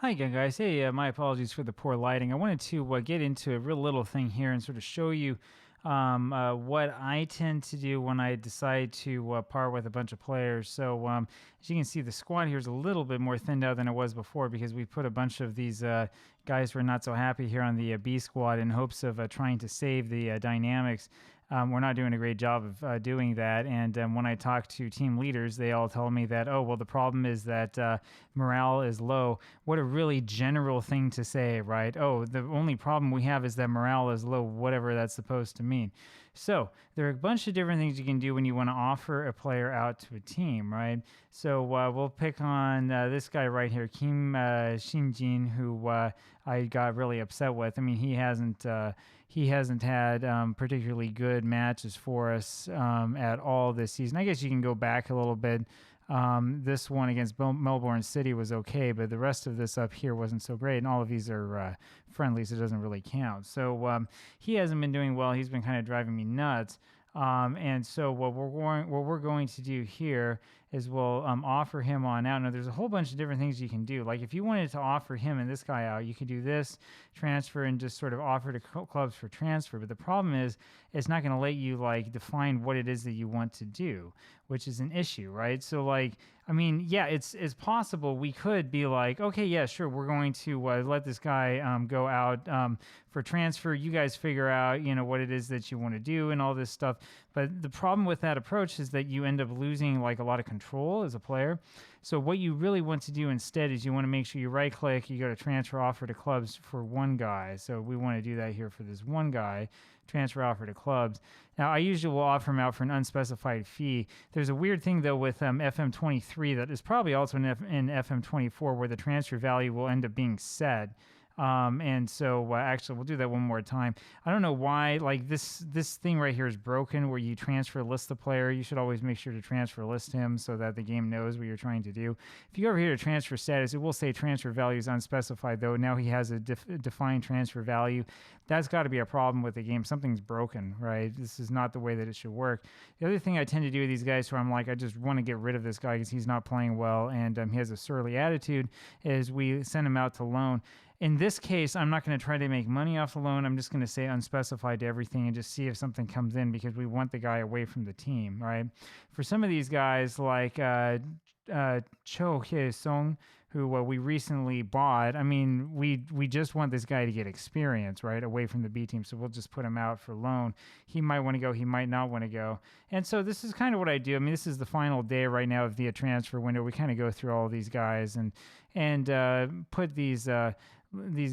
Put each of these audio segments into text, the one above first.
Hi again, guys. Hey, my apologies for the poor lighting. I wanted to get into a real little thing here and sort of show you what I tend to do when I decide to part with a bunch of players. So, as you can see, the squad here is a little bit more thinned out than it was before because we put a bunch of these guys who are not so happy here on the B squad in hopes of trying to save the dynamics. We're not doing a great job of doing that. And when I talk to team leaders, they all tell me that, oh, well, the problem is that morale is low. What a really general thing to say, right? Oh, the only problem we have is that morale is low, whatever that's supposed to mean. So there are a bunch of different things you can do when you want to offer a player out to a team, right? So we'll pick on this guy right here, Kim Shin-jin, who I got really upset with. I mean, he hasn't had particularly good matches for us at all this season. I guess you can go back a little bit. This one against Melbourne City was okay, but the rest of this up here wasn't so great. And all of these are friendlies, so it doesn't really count. So he hasn't been doing well. He's been kind of driving me nuts. And so what we're going to do here is we'll offer him on out. Now, there's a whole bunch of different things you can do. Like if you wanted to offer him and this guy out, you could do this transfer and just sort of offer to clubs for transfer. But the problem is it's not going to let you like define what it is that you want to do, which is an issue, right? So like, I mean, yeah, it's possible we could be like, okay, yeah, sure, we're going to let this guy go out for transfer. You guys figure out, what it is that you want to do and all this stuff. But the problem with that approach is that you end up losing like a lot of control as a player. So what you really want to do instead is you want to make sure you right click, you go to transfer offer to clubs for one guy. So we want to do that here for this one guy, transfer offer to clubs. Now I usually will offer him out for an unspecified fee. There's a weird thing though with FM23 that is probably also in FM24 where the transfer value will end up being set. And so actually we'll do that one more time. I don't know why like this thing right here is broken where you transfer list the player. You should always make sure to transfer list him so that the game knows what you're trying to do. If you go over here to transfer status, it will say transfer value is unspecified though. Now he has a defined transfer value. That's got to be a problem with the game. Something's broken, right? This is not the way that it should work. The other thing I tend to do with these guys where I'm like, I just want to get rid of this guy because he's not playing well and he has a surly attitude is we send him out to loan. In this case, I'm not going to try to make money off the loan. I'm just going to say unspecified to everything and just see if something comes in because we want the guy away from the team, right? For some of these guys like Cho Hye-sung, who we recently bought, I mean, we just want this guy to get experience, right, away from the B team. So we'll just put him out for loan. He might want to go. He might not want to go. And so this is kind of what I do. I mean, this is the final day right now of the transfer window. We kind of go through all of these guys and put these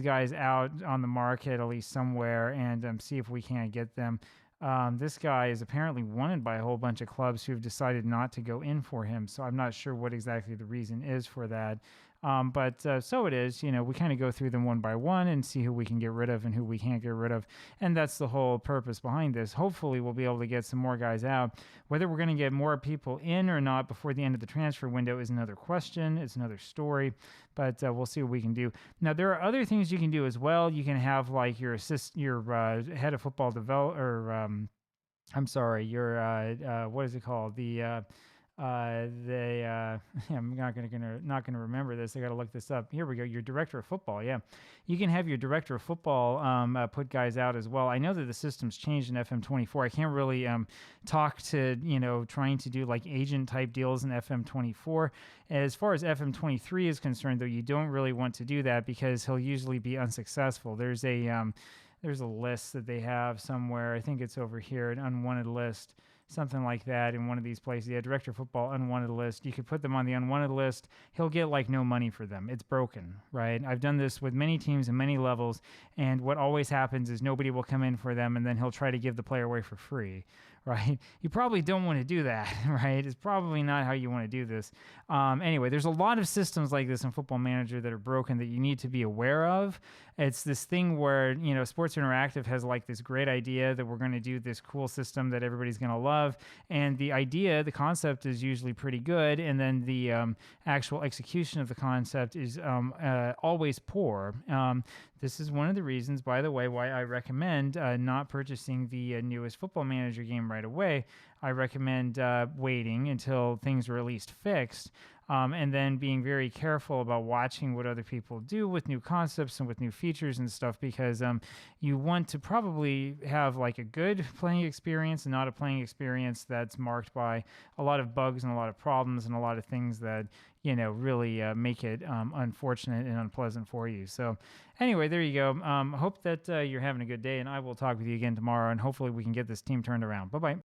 guys out on the market at least somewhere and see if we can't get them. This guy is apparently wanted by a whole bunch of clubs who have decided not to go in for him. So I'm not sure what exactly the reason is for that. But so it is, we kind of go through them one by one and see who we can get rid of and who we can't get rid of. And that's the whole purpose behind this. Hopefully we'll be able to get some more guys out. Whether we're going to get more people in or not before the end of the transfer window is another question. It's another story, but we'll see what we can do. Now, there are other things you can do as well. You can have like your head of football what is it called? I'm not gonna remember this. I got to look this up. Here we go. Your director of football. Yeah, you can have your director of football put guys out as well. I know that the system's changed in FM24. I can't really talk to trying to do like agent type deals in FM24. As far as FM23 is concerned, though, you don't really want to do that because he'll usually be unsuccessful. There's a list that they have somewhere. I think it's over here, an unwanted list. Something like that in one of these places. Yeah, director of football unwanted list. You could put them on the unwanted list. He'll get like no money for them. It's broken, right? I've done this with many teams and many levels, and what always happens is nobody will come in for them, and then he'll try to give the player away for free, right? You probably don't want to do that, right? It's probably not how you want to do this. Anyway, there's a lot of systems like this in Football Manager that are broken that you need to be aware of. It's this thing where, Sports Interactive has like this great idea that we're going to do this cool system that everybody's going to love. And the concept is usually pretty good. And then the actual execution of the concept is always poor. This is one of the reasons, by the way, why I recommend not purchasing the newest Football Manager game right away. I recommend waiting until things are at least fixed. and then being very careful about watching what other people do with new concepts and with new features and stuff, because you want to probably have like a good playing experience and not a playing experience that's marked by a lot of bugs and a lot of problems and a lot of things that really make it unfortunate and unpleasant for you. So anyway, there you go. Hope that you're having a good day, and I will talk with you again tomorrow, and hopefully we can get this team turned around. Bye bye.